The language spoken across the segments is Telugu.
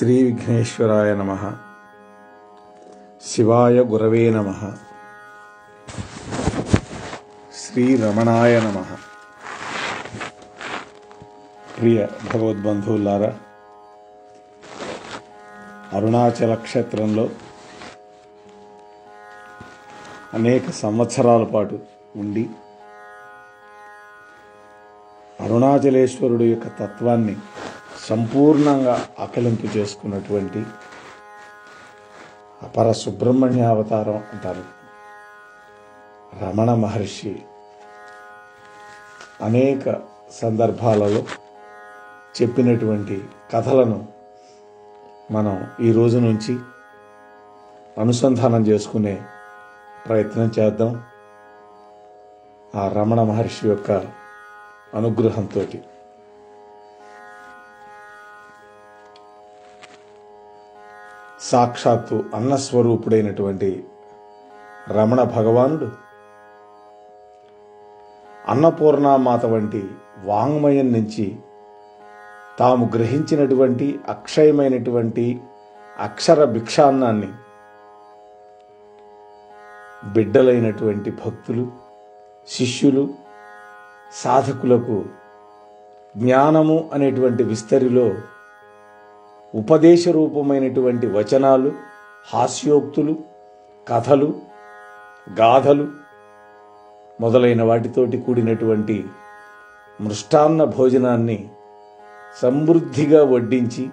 శ్రీ విఘ్నేశ్వరాయ నమః. శివాయ గురవే నమః. శ్రీ రమణాయ నమః. ప్రియ భగవద్బంధువులారా, అరుణాచల క్షేత్రంలో అనేక సంవత్సరాల పాటు ఉండి అరుణాచలేశ్వరుడు యొక్క తత్వాన్ని సంపూర్ణంగా ఆకలింపు చేసుకున్నటువంటి అపర సుబ్రహ్మణ్య అవతారం అంటారు రమణ మహర్షి అనేక సందర్భాలలో చెప్పినటువంటి కథలను మనం ఈ రోజు నుంచి అనుసంధానం చేసుకునే ప్రయత్నం చేద్దాం. ఆ రమణ మహర్షి యొక్క అనుగ్రహంతో సాక్షాత్తు అన్నస్వరూపుడైనటువంటి రమణ భగవానుడు అన్నపూర్ణామాత వంటి వాంగ్మయం నుంచి తాము గ్రహించినటువంటి అక్షయమైనటువంటి అక్షర భిక్షాన్నాన్ని బిడ్డలైనటువంటి భక్తులు, శిష్యులు, సాధకులకు జ్ఞానము అనేటువంటి విస్తరిలో ఉపదేశ రూపమైనటువంటి వచనాలు, హాస్యోక్తులు, కథలు, గాథలు మొదలైన వాటితోటి కూడినటువంటి మృష్టాన్న భోజనాన్ని సమృద్ధిగా వడ్డించి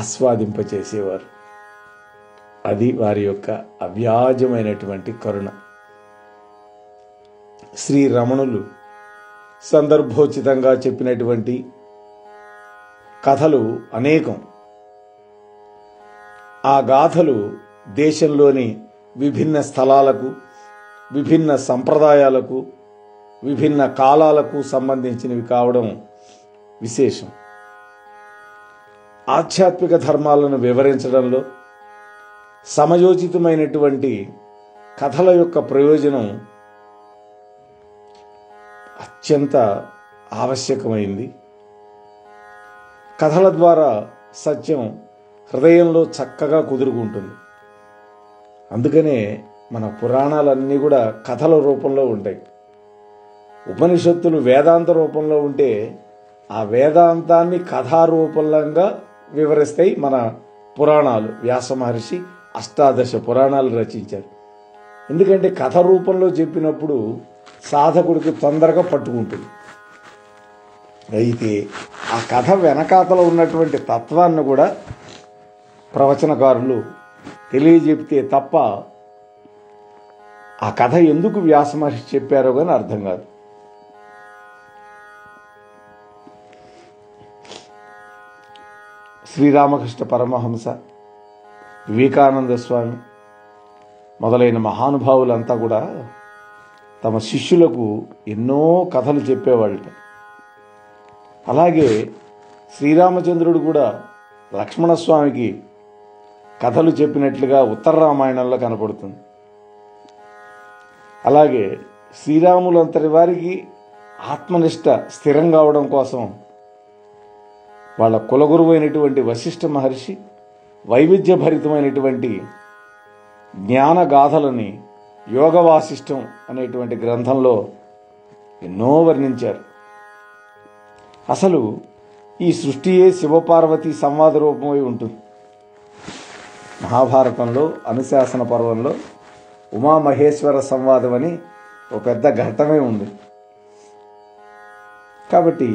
ఆస్వాదింపచేసేవారు. అది వారి యొక్క అవ్యాజమైనటువంటి కరుణ. శ్రీ రమణులు సందర్భోచితంగా చెప్పినటువంటి కథలు అనేకం. ఆ గాథలు దేశంలోని విభిన్న స్థలాలకు, విభిన్న సంప్రదాయాలకు, విభిన్న కాలాలకు సంబంధించినవి కావడం విశేషం. ఆధ్యాత్మిక ధర్మాలను వివరించడంలో సమయోచితమైనటువంటి కథల యొక్క ప్రయోజనం అత్యంత ఆవశ్యకమైంది. కథల ద్వారా సత్యం హృదయంలో చక్కగా కుదురుకుంటుంది. అందుకనే మన పురాణాలన్నీ కూడా కథల రూపంలో ఉంటాయి. ఉపనిషత్తులు వేదాంత రూపంలో ఉంటే ఆ వేదాంతాన్ని కథారూపంగా వివరిస్తాయి మన పురాణాలు. వ్యాస మహర్షి 18 పురాణాలు రచించారు. ఎందుకంటే కథ రూపంలో చెప్పినప్పుడు సాధకుడికి తొందరగా పట్టుకుంటుంది. అయితే ఆ కథ వెనకాతలో ఉన్నటువంటి తత్వాన్ని కూడా ప్రవచనకారులు తెలియజెప్తే తప్ప ఆ కథ ఎందుకు వ్యాస మహర్షి చెప్పారో కానీ అర్థం కాదు. శ్రీరామకృష్ణ పరమహంస, వివేకానంద స్వామి మొదలైన మహానుభావులంతా కూడా తమ శిష్యులకు ఎన్నో కథలు చెప్పేవాళ్ళట. అలాగే శ్రీరామచంద్రుడు కూడా లక్ష్మణస్వామికి కథలు చెప్పినట్లుగా ఉత్తర రామాయణంలో కనపడుతుంది. అలాగే శ్రీరాములంతటి వారికి ఆత్మనిష్ట స్థిరం కావడం కోసం వాళ్ళ కులగురువు అయినటువంటి వశిష్ఠ మహర్షి వైవిధ్యభరితమైనటువంటి జ్ఞాన గాథలని యోగ వాసిష్టం అనేటువంటి గ్రంథంలో ఎన్నో వర్ణించారు. అసలు ఈ సృష్టియే శివపార్వతి సంవాద రూపమై ఉంటుంది. మహాభారతంలో అనుశాసన పర్వంలో ఉమామహేశ్వర సంవాదం అని ఒక పెద్ద ఘట్టమే ఉంది. కాబట్టి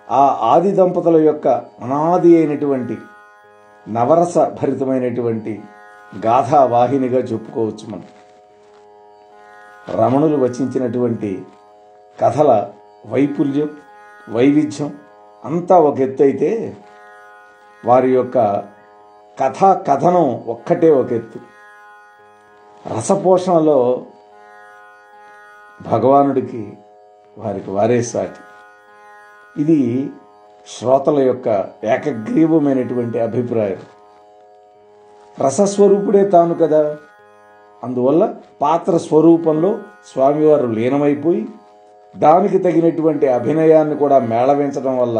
ఆ ఆది దంపతుల యొక్క అనాది అయినటువంటి నవరస భరితమైనటువంటి గాథా వాహినిగా చెప్పుకోవచ్చు మనం. రమణులు వచించినటువంటి కథల వైపుల్యం, వైవిధ్యం అంతా ఒక ఎత్తు అయితే వారి యొక్క కథా కథనం ఒక్కటే ఒక ఎత్తు. రసపోషణలో భగవానుడికి వారికి వారే సాటి. ఇది శ్రోతల యొక్క ఏకగ్రీవమైనటువంటి అభిప్రాయం. రసస్వరూపుడే తాను కదా, అందువల్ల పాత్ర స్వరూపంలో స్వామివారు లీనమైపోయి దానికి తగినటువంటి అభినయాన్ని కూడా మేళవించడం వల్ల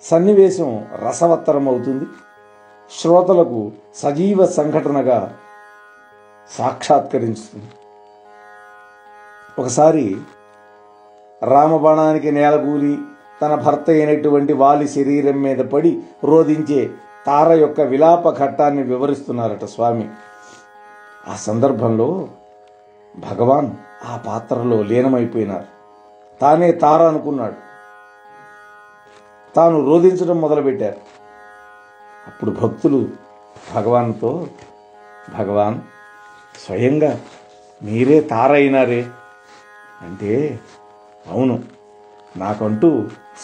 సన్నివేశం రసవత్తరం అవుతుంది, శ్రోతలకు సజీవ సంఘటనగా సాక్షాత్కరిస్తుంది. ఒకసారి రామబాణానికి నేలకూలి తన భర్త అయినటువంటి వాలి శరీరం మీద పడి రోధించే తార యొక్క విలాప ఘట్టాన్ని వివరిస్తున్నారట స్వామి. ఆ సందర్భంలో భగవాన్ ఆ పాత్రలో లీనమైపోయినారు. తానే తార అనుకున్నాడు. తాను రోధించడం మొదలుపెట్టారు. అప్పుడు భక్తులు భగవాన్తో, భగవాన్ స్వయంగా మీరే తార అయినారే అంటే, అవును, నాకంటూ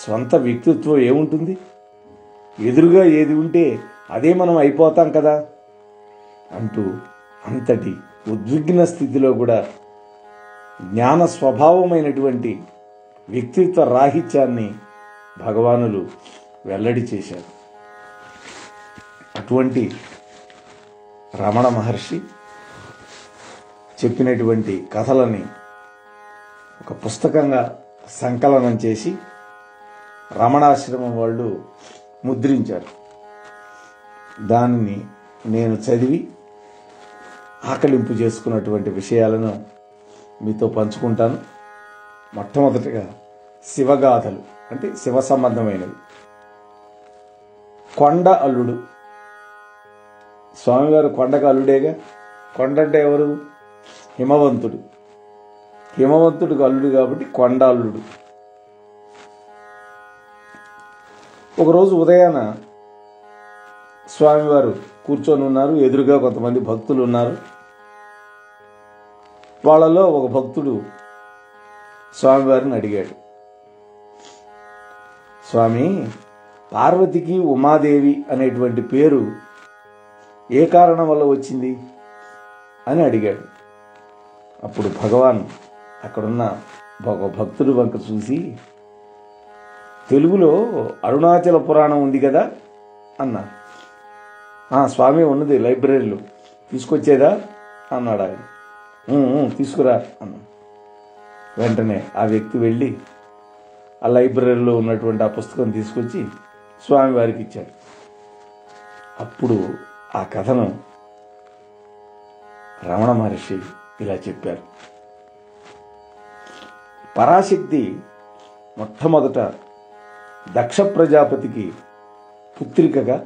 స్వంత వ్యక్తిత్వం ఏముంటుంది, ఎదురుగా ఏది ఉంటే అదే మనం అయిపోతాం కదా అంటూ అంతటి ఉద్విగ్న స్థితిలో కూడా జ్ఞాన స్వభావమైనటువంటి వ్యక్తిత్వ రాహిత్యాన్ని భగవానులు వెల్లడి చేశారు. అటువంటి రమణ మహర్షి చెప్పినటువంటి కథలని ఒక పుస్తకంగా సంకలనం చేసి రమణాశ్రమం వాళ్ళు ముద్రించారు. దానిని నేను చదివి ఆకలింపు చేసుకున్నటువంటి విషయాలను మీతో పంచుకుంటాను. మొట్టమొదటిగా శివగాథలు, అంటే శివ సంబంధమైనవి. కొండ అల్లుడు. స్వామివారు కొండకు అల్లుడేగా. కొండ అంటే ఎవరు? హిమవంతుడు. హిమవంతుడికి అల్లుడు కాబట్టి కొండ అల్లుడు. ఒకరోజు ఉదయాన స్వామివారు కూర్చొని ఉన్నారు. ఎదురుగా కొంతమంది భక్తులు ఉన్నారు. వాళ్ళలో ఒక భక్తుడు స్వామివారిని అడిగాడు, స్వామి, పార్వతికి ఉమాదేవి అనేటువంటి పేరు ఏ కారణం వల్ల వచ్చింది అని అడిగాడు. అప్పుడు భగవాన్ అక్కడున్న ఒక భక్తుడు వంక చూసి, తెలుగులో అరుణాచల పురాణం ఉంది కదా అన్నారు. స్వామి ఉన్నది లైబ్రరీలో, తీసుకొచ్చేదా అన్నాడు ఆయన. తీసుకురా అన్నా. వెంటనే ఆ వ్యక్తి వెళ్ళి ఆ లైబ్రరీలో ఉన్నటువంటి ఆ పుస్తకం తీసుకొచ్చి స్వామివారికి ఇచ్చాడు. అప్పుడు ఆ కథను రమణ మహర్షి ఇలా చెప్పారు. పరాశక్తి మొట్టమొదట దక్ష ప్రజాపతికి పుత్రికగా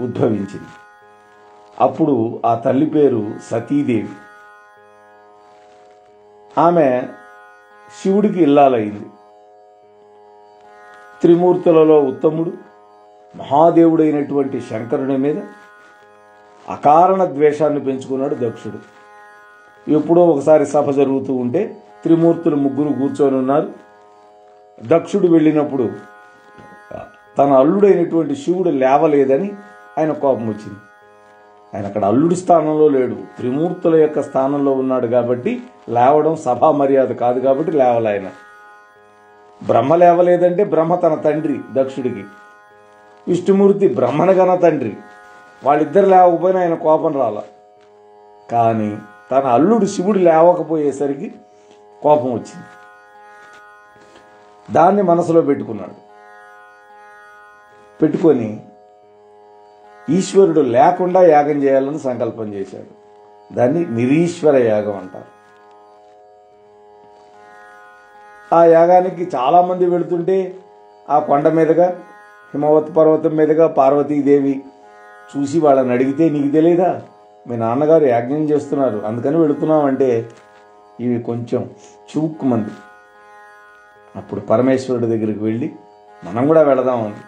ఉద్భవించింది. అప్పుడు ఆ తల్లి పేరు సతీదేవి. ఆమె శివుడికి ఇల్లాలైంది. త్రిమూర్తులలో ఉత్తముడు మహాదేవుడైనటువంటి శంకరుని మీద అకారణ ద్వేషాన్ని పెంచుకున్నాడు దక్షుడు. ఎప్పుడో ఒకసారి సభ జరుగుతూ ఉంటే త్రిమూర్తులు ముగ్గురు కూర్చొని ఉన్నారు. దక్షుడు వెళ్ళినప్పుడు తన అల్లుడైనటువంటి శివుడు లేవలేదని ఆయన కోపం వచ్చింది. ఆయన అక్కడ అల్లుడి స్థానంలో లేడు, త్రిమూర్తుల యొక్క స్థానంలో ఉన్నాడు కాబట్టి లేవడం సభా మర్యాద కాదు కాబట్టి లేవలే ఆయన. బ్రహ్మ లేవలేదంటే బ్రహ్మ తన తండ్రి దక్షుడికి, విష్ణుమూర్తి బ్రహ్మనగన తండ్రి, వాళ్ళిద్దరు లేవకపోయినా ఆయన కోపం రాల. కానీ తన అల్లుడు శివుడు లేవకపోయేసరికి కోపం వచ్చింది. దాన్ని మనసులో పెట్టుకొని ఈశ్వరుడు లేకుండా యాగం చేయాలని సంకల్పం చేశాడు. దాన్ని నిరీశ్వర యాగం అంటారు. ఆ యాగానికి చాలామంది వెళుతుంటే ఆ కొండ మీదుగా హిమవత్ పర్వతం మీదుగా పార్వతీదేవి చూసి వాళ్ళని అడిగితే, నీకు తెలియదా మీ నాన్నగారు యాజ్ఞం చేస్తున్నారు అందుకని వెళుతున్నాం అంటే ఇవి కొంచెం చివుక్కుమంది. అప్పుడు పరమేశ్వరుడి దగ్గరికి వెళ్ళి మనం కూడా వెళదామని.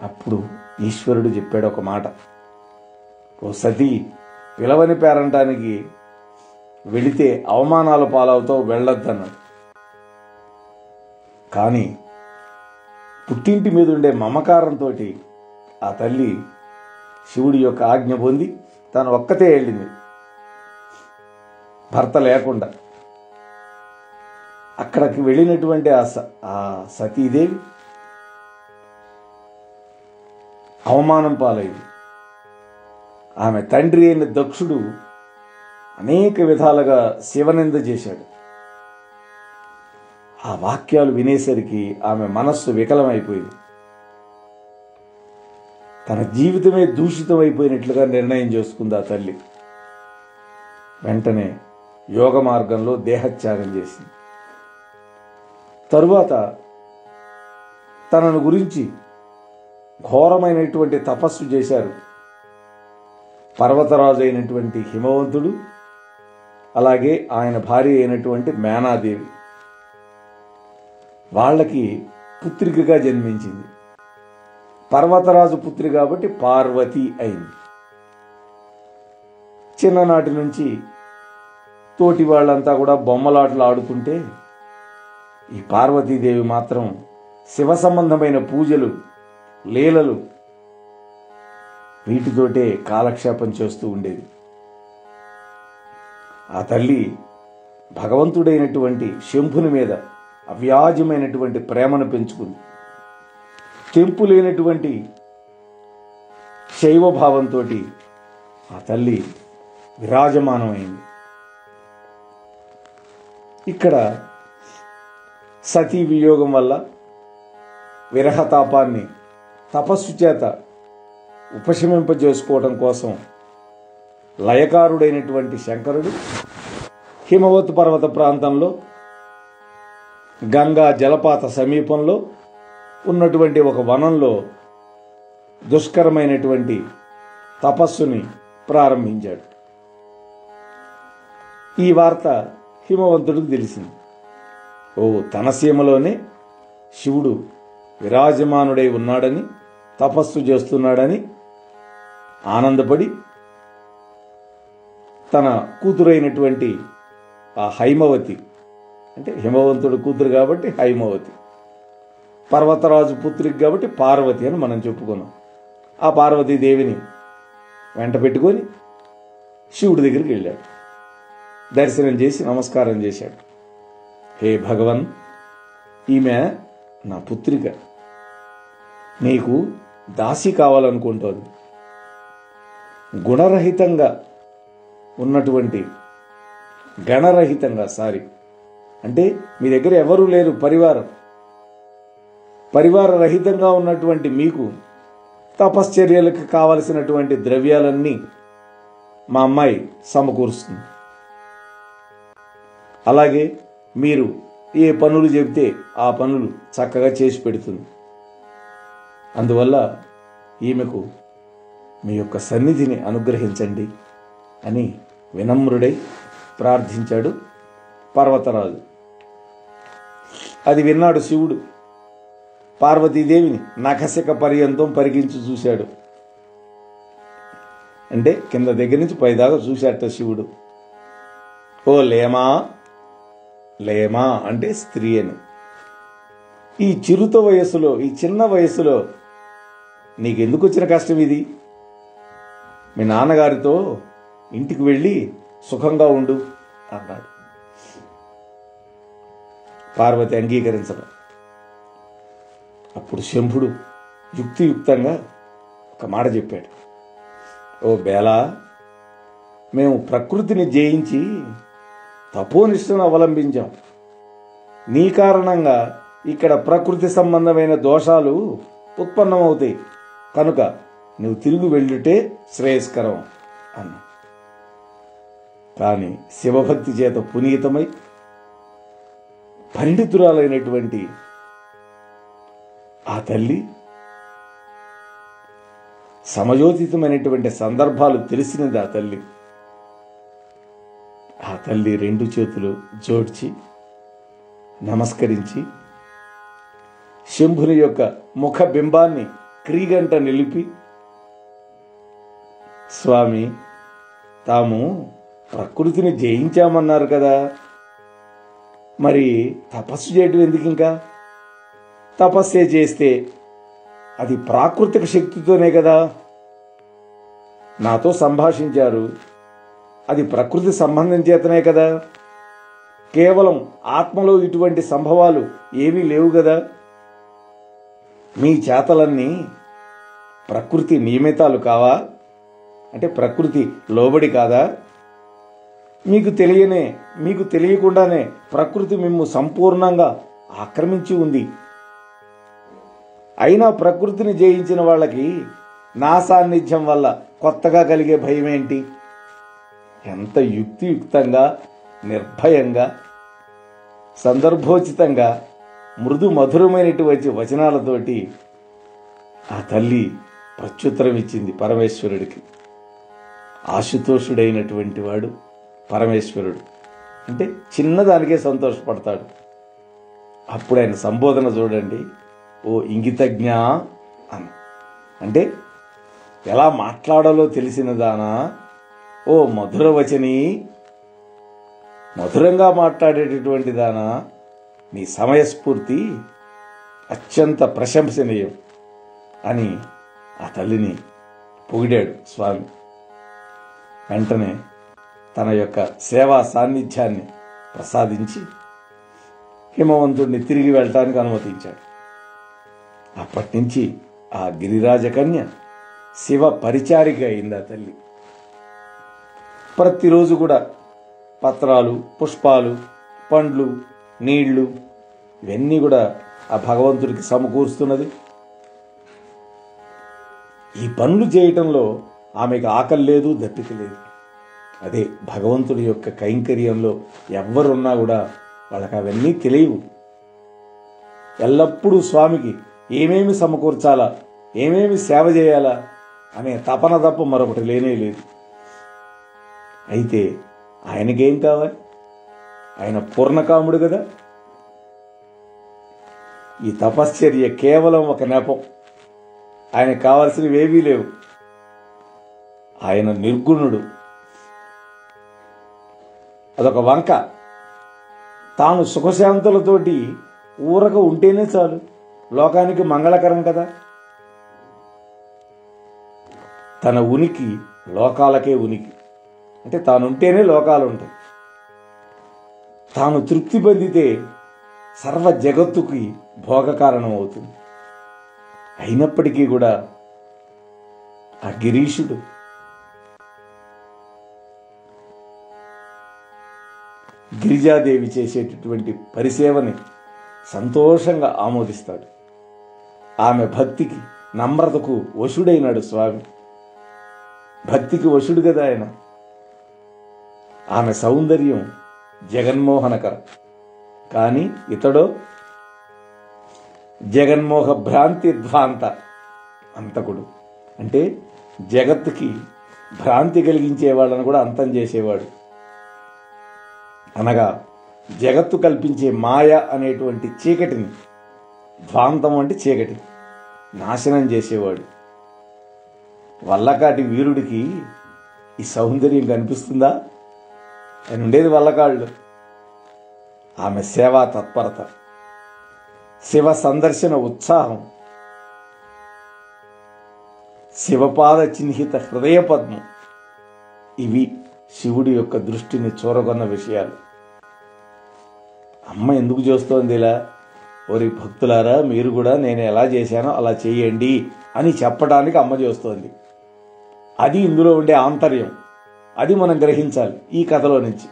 అప్పుడు ఈశ్వరుడు చెప్పాడు ఒక మాట, ఓ సతీ, పిలవని పేరంటానికి వెళితే అవమానాల పాలవుతావు, వెళ్ళొద్దన్నాడు. కానీ పుట్టింటి మీద ఉండే మమకారంతో ఆ తల్లి శివుడి యొక్క ఆజ్ఞ పొంది తను ఒక్కతే వెళ్ళింది, భర్త లేకుండా. అక్కడికి వెళ్ళినటువంటి ఆ సతీదేవి అవమానం పాలైంది. ఆమె తండ్రి అయిన దక్షుడు అనేక విధాలుగా శివనింద చేశాడు. ఆ వాక్యాలు వినేసరికి ఆమె మనస్సు వికలమైపోయింది. తన జీవితమే దూషితమైపోయినట్లుగా నిర్ణయం చేసుకుంది ఆ తల్లి. వెంటనే యోగ మార్గంలో దేహత్యాగం చేసింది. తరువాత తనను గురించి ఘోరమైనటువంటి తపస్సు చేశారు పర్వతరాజు అయినటువంటి హిమవంతుడు, అలాగే ఆయన భార్య అయినటువంటి మేనాదేవి. వాళ్ళకి పుత్రికగా జన్మించింది. పర్వతరాజు పుత్రి కాబట్టి పార్వతి అయింది. చిన్ననాటి నుంచి తోటి వాళ్ళంతా కూడా బొమ్మలాటలు ఆడుతుంటే ఈ పార్వతీదేవి మాత్రం శివ సంబంధమైన పూజలు, లీలలు వీటితోటే కాలక్షేపం చేస్తూ ఉండేది. ఆ తల్లి భగవంతుడైనటువంటి శంభుని మీద అవ్యాజమైనటువంటి ప్రేమను పెంచుకుంది. తెంపు లేనటువంటి శైవభావంతో ఆ తల్లి విరాజమానమైంది. ఇక్కడ సతీ వియోగం వల్ల విరహతాపాన్ని తపస్సు చేత ఉపశమింపజేసుకోవడం కోసం లయకారుడైనటువంటి శంకరుడు హిమవత్ పర్వత ప్రాంతంలో గంగా జలపాత సమీపంలో ఉన్నటువంటి ఒక వనంలో దుష్కరమైనటువంటి తపస్సుని ప్రారంభించాడు. ఈ వార్త హిమవంతుడికి తెలిసింది. తన సీమలోనే శివుడు విరాజమానుడై ఉన్నాడని, తపస్సు చేస్తున్నాడని ఆనందపడి తన కూతురైనటువంటి ఆ హైమవతి, అంటే హిమవంతుడు కూతురు కాబట్టి హైమవతి, పర్వతరాజు పుత్రికి కాబట్టి పార్వతి అని మనం చెప్పుకున్నాం. ఆ పార్వతీదేవిని వెంట పెట్టుకొని శివుడి దగ్గరికి వెళ్ళాడు. దర్శనం చేసి నమస్కారం చేశాడు. హే భగవన్, ఈమె నా పుత్రిక, నీకు దాసి కావాలనుకుంటోంది. గుణరహితంగా ఉన్నటువంటి గణరహితంగా అంటే మీ దగ్గర ఎవరూ లేరు, పరివార రహితంగా ఉన్నటువంటి మీకు తపశ్చర్యలకు కావలసినటువంటి ద్రవ్యాలన్నీ మా అమ్మాయి సమకూరుస్తుంది. అలాగే మీరు ఏ పనులు చెబితే ఆ పనులు చక్కగా చేసి పెడుతుంది. అందువల్ల ఈమెకు మీ యొక్క సన్నిధిని అనుగ్రహించండి అని వినమ్రుడై ప్రార్థించాడు పర్వతరాజు. అది విన్నాడు శివుడు. పార్వతీదేవిని నఖశిఖ పర్యంతం పరిగించి చూశాడు. అంటే కింద దగ్గర నుంచి పైదాకా చూశాట శివుడు. ఓ లేమా, లేమా అంటే స్త్రీ అని. ఈ చిరుత వయస్సులో, ఈ చిన్న వయస్సులో నీకెందుకు వచ్చిన కష్టం ఇది? మీ నాన్నగారితో ఇంటికి వెళ్ళి సుఖంగా ఉండు అన్నాడు. పార్వతి అంగీకరించడం. అప్పుడు శంభుడు యుక్తియుక్తంగా ఒక మాట చెప్పాడు. ఓ బేలా, మేము ప్రకృతిని జయించి తపోనిష్టను అవలంబించాం. నీ కారణంగా ఇక్కడ ప్రకృతి సంబంధమైన దోషాలు ఉత్పన్నమవుతాయి. కనుక నువ్వు తిరిగి వెళ్ళుటే శ్రేయస్కరం అన్నా. కానీ శివభక్తి చేత పునీతమై పరిణితురాలైనటువంటి ఆ తల్లి సమయోచితమైనటువంటి సందర్భాలు తెలిసినది. ఆ తల్లి రెండు చేతులు జోడ్చి నమస్కరించి శంభుని యొక్క ముఖ బింబాన్ని క్రీగంట నిలిపి, స్వామి, తాము ప్రకృతిని జయించామన్నారు కదా, మరి తపస్సు చేయటం ఎందుకు? ఇంకా తపస్సే చేస్తే అది ప్రాకృతిక శక్తితోనే కదా. నాతో సంభాషించారు, అది ప్రకృతి సంబంధం చేతనే కదా. కేవలం ఆత్మలో ఇటువంటి సంభవాలు ఏమీ లేవు కదా. మీ చేతలన్నీ ప్రకృతి నియమితాలు కావా? అంటే ప్రకృతి లోబడి కాదా? మీకు తెలియకుండానే ప్రకృతి మిమ్ము సంపూర్ణంగా ఆక్రమించి ఉంది. అయినా ప్రకృతిని జయించిన వాళ్ళకి నా సాన్నిధ్యం వల్ల కొత్తగా కలిగే భయం ఏంటి? ఎంత యుక్తియుక్తంగా, నిర్భయంగా, సందర్భోచితంగా, మృదు మధురమైనటువంటి వచనాలతోటి ఆ తల్లి ప్రత్యుత్తరం ఇచ్చింది పరమేశ్వరుడికి. ఆశుతోషుడైనటువంటి వాడు పరమేశ్వరుడు అంటే చిన్నదానికే సంతోషపడతాడు. అప్పుడు ఆయన సంబోధన చూడండి, ఓ ఇంగితజ్ఞ అని. అంటే ఎలా మాట్లాడాలో తెలిసిన దానా, ఓ మధురవచని, మధురంగా మాట్లాడేటటువంటి దానా, నీ సమయస్ఫూర్తి అత్యంత ప్రశంసనీయం అని ఆ తల్లిని పొగిడాడు స్వామి. వెంటనే తన యొక్క సేవా సాన్నిధ్యాన్ని ప్రసాదించి హిమవంతుడిని తిరిగి వెళ్ళటానికి అనుమతించాడు. అప్పటి నుంచి ఆ గిరిరాజ కన్య శివ పరిచారిక అయింది ఆ తల్లి. ప్రతిరోజు కూడా పత్రాలు, పుష్పాలు, పండ్లు, నీళ్లు ఇవన్నీ కూడా ఆ భగవంతుడికి సమకూరుస్తున్నది. ఈ పనులు చేయటంలో ఆమెకు ఆకలి లేదు, దప్పిక లేదు. అదే భగవంతుడి యొక్క కైంకర్యంలో ఎవ్వరున్నా కూడా వాళ్ళకి అవన్నీ తెలియవు. ఎల్లప్పుడూ స్వామికి ఏమేమి సమకూర్చాలా, ఏమేమి సేవ చేయాలా అనే తపన తప్ప మరొకటి లేనే లేదు. అయితే ఆయనకేం కావాలి? ఆయన పూర్ణకాముడు కదా. ఈ తపశ్చర్య కేవలం ఒక నెపం. ఆయనకు కావాల్సినవి ఏవీ లేవు. ఆయన నిర్గుణుడు. అదొక వంక. తాను సుఖశాంతులతోటి ఊరక ఉంటేనే చాలు, లోకానికి మంగళకరం కదా. తన ఉనికి లోకాలకే ఉనికి. అంటే తానుంటేనే లోకాలు ఉంటాయి. తాను తృప్తి పొందితే సర్వ జగత్తుకి భోగ కారణం అవుతుంది. అయినప్పటికీ కూడా ఆ గిరీషుడు గిరిజాదేవి చేసేటటువంటి పరిసేవని సంతోషంగా ఆమోదిస్తాడు. ఆమె భక్తికి, నమ్రతకు వశుడైనాడు స్వామి. భక్తికి వశుడు కదా ఆయన. ఆమె సౌందర్యం జగన్మోహనకరం. కానీ ఇతడో జగన్మోహ భ్రాంతి ధ్వాంత అంతకుడు. అంటే జగత్తుకి భ్రాంతి కలిగించేవాళ్ళను కూడా అంతం చేసేవాడు. అనగా జగత్తు కల్పించే మాయ అనేటువంటి చీకటిని, ధ్వాంతం అంటే చీకటి, నాశనం చేసేవాడు. వల్లకాటి వీరుడికి ఈ సౌందర్యం కనిపిస్తుందా? ఆయన ఉండేది వల్లకాళ్ళు. ఆమె సేవా తత్పరత, శివ సందర్శన ఉత్సాహం, శివపాద చిహ్నిత హృదయ పద్మం, ఇవి శివుడి యొక్క దృష్టిని చూరగొన్న విషయాలు. అమ్మ ఎందుకు చేస్తోంది ఇలా? ఓరి భక్తులారా, మీరు కూడా నేను ఎలా చేశానో అలా చేయండి అని చెప్పడానికి అమ్మ చేస్తోంది. అది ఇందులో ఉండే ఆంతర్యం. అది మనం గ్రహించాలి ఈ కథలో నుంచి.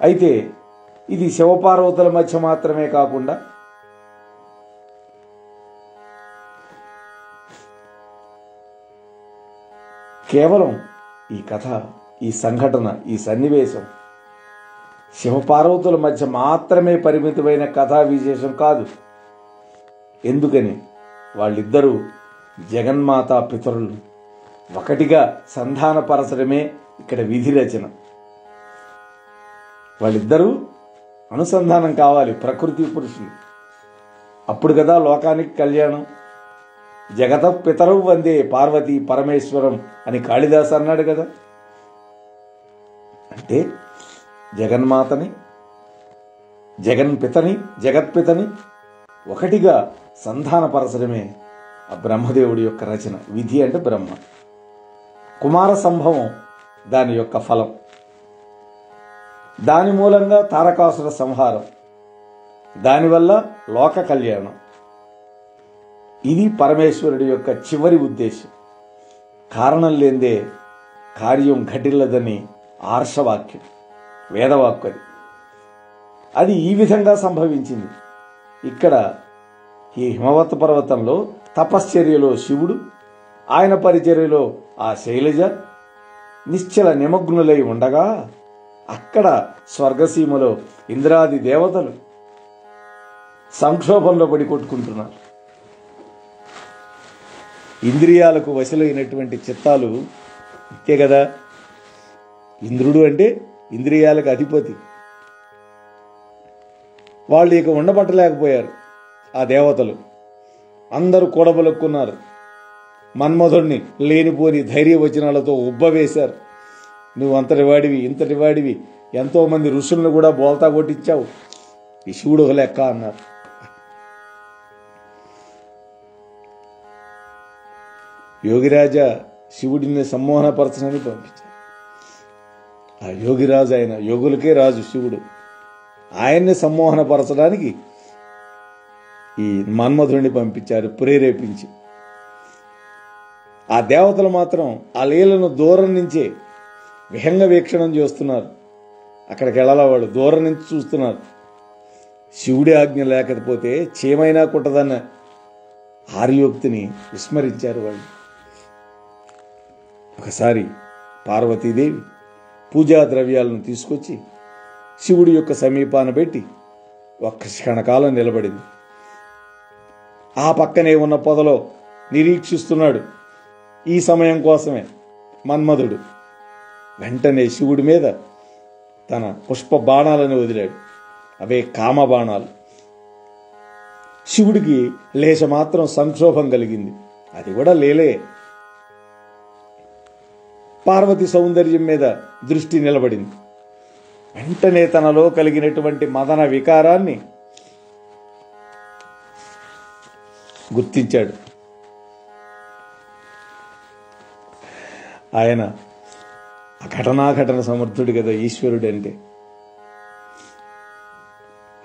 అయితే ఇది శివపార్వతుల మధ్య మాత్రమే కాకుండా కేవలం ఈ కథ, ఈ సంఘటన, ఈ సన్నివేశం శివపార్వతుల మధ్య మాత్రమే పరిమితమైన కథా విశేషం కాదు. ఎందుకని? వాళ్ళిద్దరూ జగన్మాతా పితరులు ఒకటిగా సంధానపరచడమే ఇక్కడ విధి రచన. వాళ్ళిద్దరూ అనుసంధానం కావాలి, ప్రకృతి పురుషులు. అప్పుడు కదా లోకానికి కళ్యాణం. జగత పితరవు వందే పార్వతీ పరమేశ్వరం అని కాళిదాసు అన్నాడు కదా. అంటే జగన్మాతని, జగన్పితని, జగత్పితని ఒకటిగా సంధానపరచడమే ఆ బ్రహ్మదేవుడి యొక్క రచన. విధి అంటే బ్రహ్మ. కుమార సంభవం దాని యొక్క ఫలం. దాని మూలంగా తారకాసుర సంహారం, దానివల్ల లోక కళ్యాణం. ఇది పరమేశ్వరుడి యొక్క చివరి ఉద్దేశం. కారణం లేదే కార్యం ఘటిల్లదని ఆర్షవాక్యం, వేదవాక్యం. అది ఈ విధంగా సంభవించింది. ఇక్కడ ఈ హిమవత్ పర్వతంలో తపశ్చర్యలో శివుడు ఆయన పరిచర్యలో ఆ శైలజ నిశ్చల నిమగ్నులై ఉండగా అక్కడ స్వర్గసీమలో ఇంద్రాది దేవతలు సంక్షోభంలో పడి కొట్టుకుంటున్నారు. ఇంద్రియాలకు వశలైనటువంటి చిత్తాలు ఇంతే కదా. ఇంద్రుడు అంటే ఇంద్రియాలకు అధిపతి. వాళ్ళు ఇక ఉండబట్టలేకపోయారు. ఆ దేవతలు అందరూ కూడబలుక్కున్నారు. మన్మధుడిని లేనిపోని ధైర్యవచనాలతో ఉబ్బవేశారు. నువ్వు అంతటి వాడివి, ఇంతటి వాడివి, ఎంతోమంది ఋషులను కూడా బోల్తా కొట్టించావు, ఈ శివుడు ఒక లెక్క అన్నారు. యోగిరాజా శివుడిని సమ్మోహనపరచనని పంపించారు. ఆ యోగిరాజు ఆయన యోగులకే రాజు శివుడు. ఆయన్ని సమ్మోహనపరచడానికి ఈ మన్మధుడిని పంపించారు ప్రేరేపించి. ఆ దేవతలు మాత్రం ఆ లీలను దూరం నుంచే విహంగ వీక్షణం చేస్తున్నారు. అక్కడికి వెళ్ళాల వాళ్ళు దూరం నుంచి చూస్తున్నారు. శివుడి ఆజ్ఞ లేకపోతే చీమైనా కుట్టదన్న ఆర్యోక్తిని విస్మరించారు వాళ్ళు. ఒకసారి పార్వతీదేవి పూజా ద్రవ్యాలను తీసుకొచ్చి శివుడి యొక్క సమీపాన పెట్టి ఒక్క క్షణకాలం నిలబడింది. ఆ పక్కనే ఉన్న పొదలో నిరీక్షిస్తున్నాడు ఈ సమయం కోసమే మన్మధుడు. వెంటనే శివుడి మీద తన పుష్ప బాణాలను వదిలాడు. అవే కామ బాణాలు. శివుడికి లేశమాత్రం సంక్షోభం కలిగింది. అది కూడా లేలే. పార్వతి సౌందర్యం మీద దృష్టి నిలబడింది. వెంటనే తనలో కలిగినటువంటి మదన వికారాన్ని గుర్తించాడు. ఆయన ఘటనాఘటన సమర్థుడు కదా ఈశ్వరుడు అంటే.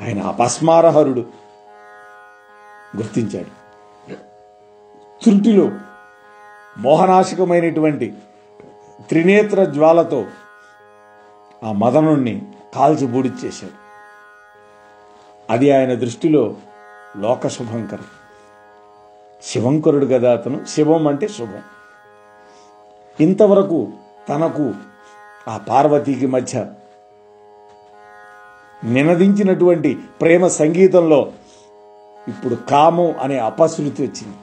ఆయన అపస్మారహరుడు గుర్తించాడు. త్రుటిలో మోహనాశకమైనటువంటి త్రినేత్ర జ్వాలతో ఆ మదనుణ్ణి కాల్చి బూడిచ్చేశాడు. అది ఆయన దృష్టిలో లోకశుభంకరం. శివంకరుడు కదా అతను. శివం అంటే శుభం. ఇంతవరకు తనకు ఆ పార్వతీకి మధ్య నినదించినటువంటి ప్రేమ సంగీతంలో ఇప్పుడు కామం అనే అపశృతి వచ్చింది.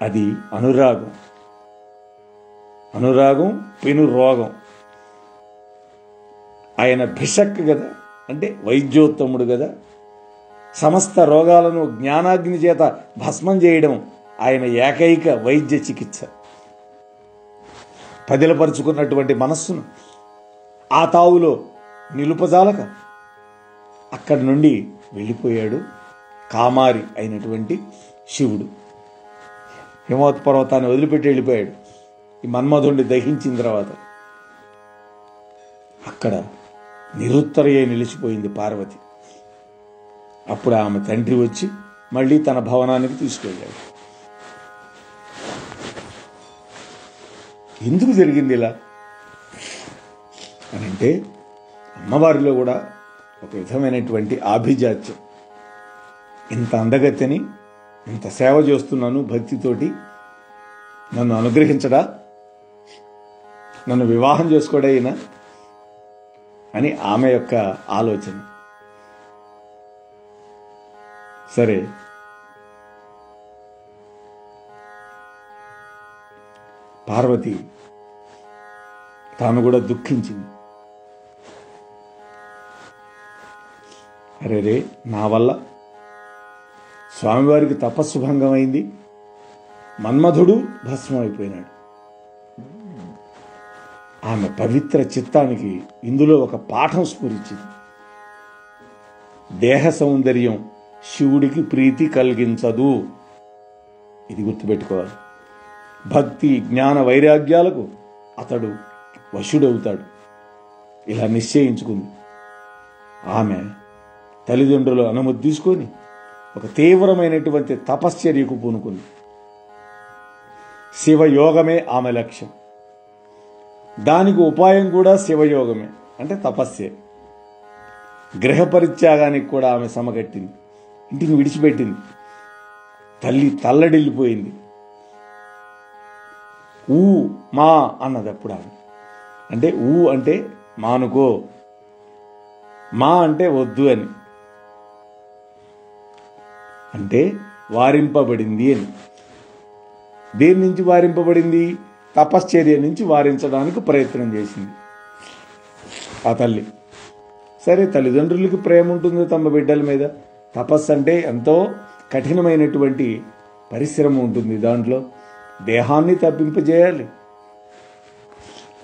అది అనురాగం. అనురాగం పెను రోగం. ఆయన భిషక్ కదా, అంటే వైద్యోత్తముడు కదా. సమస్త రోగాలను జ్ఞానాగ్ని చేత భస్మం చేయడం ఆయన ఏకైక వైద్య చికిత్స. పదిలపరుచుకున్నటువంటి మనస్సును ఆ తావులో నిలుపజాలక అక్కడి నుండి వెళ్ళిపోయాడు కామారి అయినటువంటి శివుడు. హిమవత్ పర్వతాన్ని వదిలిపెట్టి వెళ్ళిపోయాడు ఈ మన్మధుడిని దహించిన తర్వాత. అక్కడ నిరుత్తరయ్యే నిలిచిపోయింది పార్వతి. అప్పుడు ఆమె తండ్రి వచ్చి మళ్ళీ తన భవనానికి తీసుకెళ్ళాడు. ఎందుకు జరిగింది ఇలా అని అంటే, అమ్మవారిలో కూడా ఒక విధమైనటువంటి ఆభిజాత్యం. ఇంత అందగత్తెని, ఇంత సేవ చేస్తున్నాను భక్తితోటి, నన్ను అనుగ్రహించడా, నన్ను వివాహం చేసుకోడైనా అని ఆమె యొక్క ఆలోచన. సరే, పార్వతి తాను కూడా దుఃఖించింది. అరే, నా వల్ల స్వామివారికి తపస్సు భంగమైంది, మన్మధుడు భస్మం అయిపోయినాడు. ఆమె పవిత్ర చిత్తానికి ఇందులో ఒక పాఠం స్ఫురించింది. దేహ సౌందర్యం శివుడికి ప్రీతి కలిగించదు. ఇది గుర్తుపెట్టుకోవాలి. భక్తి జ్ఞాన వైరాగ్యాలకు అతడు వశుడవుతాడు. ఇలా నిశ్చయించుకుంది. ఆమె తల్లిదండ్రుల అనుమతి తీసుకొని ఒక తీవ్రమైనటువంటి తపశ్చర్యకు పూనుకుంది. శివయోగమే ఆమె లక్ష్యం. దానికి ఉపాయం కూడా శివయోగమే, అంటే తపస్సే. గృహ పరిత్యాగానికి కూడా ఆమె సమగట్టింది. ఇంటిని విడిచిపెట్టింది. తల్లి తల్లడిల్లిపోయింది. ఊ మా అన్నది అప్పుడు ఆమె. అంటే ఊ అంటే మానుకో, మా అంటే వద్దు అని, అంటే వారింపబడింది అని. దేని నుంచి వారింపబడింది? తపశ్చర్య నుంచి వారించడానికి ప్రయత్నం చేసింది ఆ తల్లి. సరే, తల్లిదండ్రులకి ప్రేమ ఉంటుంది తమ బిడ్డల మీద. తపస్సు అంటే ఎంతో కఠినమైనటువంటి పరిశ్రమ ఉంటుంది. దాంట్లో దేహాన్ని తప్పింపజేయాలి,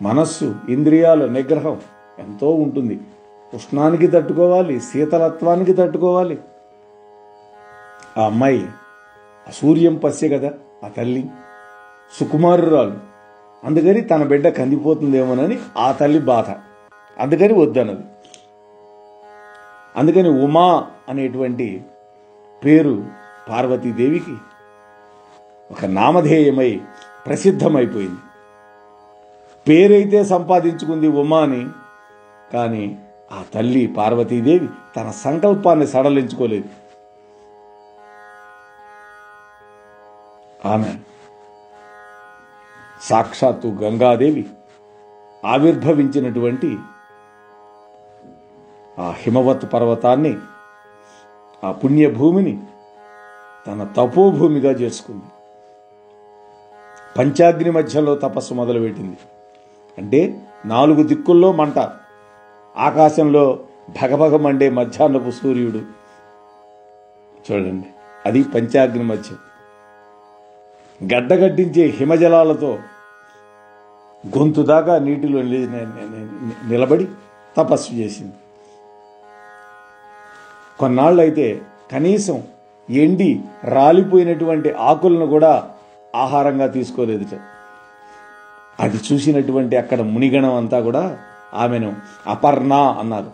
మనస్సు ఇంద్రియాల నిగ్రహం ఎంతో ఉంటుంది. ఉష్ణానికి తట్టుకోవాలి, శీతలత్వానికి తట్టుకోవాలి. ఆ అమ్మాయి అసూర్యం పస్య కదా, ఆ తల్లి సుకుమారురాలు. అందుకని తన బిడ్డ కందిపోతుందేమోనని ఆ తల్లి బాధ, అందుకని వద్దన్నది. అందుకని ఉమా అనేటువంటి పేరు పార్వతీదేవికి ఒక నామధేయమై ప్రసిద్ధమైపోయింది. పేరైతే సంపాదించుకుంది ఉమా అని, కానీ ఆ తల్లి పార్వతీదేవి తన సంకల్పాన్ని సడలించుకోలేదు. ఆమె సాక్షాత్తు గంగాదేవి ఆవిర్భవించినటువంటి ఆ హిమవత్ పర్వతాన్ని, ఆ పుణ్యభూమిని తన తపోభూమిగా చేసుకుంది. పంచాగ్ని మధ్యలో తపస్సు మొదలుపెట్టింది. అంటే 4 దిక్కుల్లో మంట, ఆకాశంలో భగభగ మండే మధ్యాహ్నపు సూర్యుడు. చూడండి, అది పంచాగ్ని మధ్యం. గడ్డగడ్డించే హిమజలాలతో గొంతు దాకా నీటిలో నిలబడి తపస్సు చేసింది. కొన్నాళ్ళైతే కనీసం ఎండి రాలిపోయినటువంటి ఆకులను కూడా ఆహారంగా తీసుకోలేదుట. అది చూసినటువంటి అక్కడ మునిగణం అంతా కూడా ఆమెను అపర్ణ అన్నారు.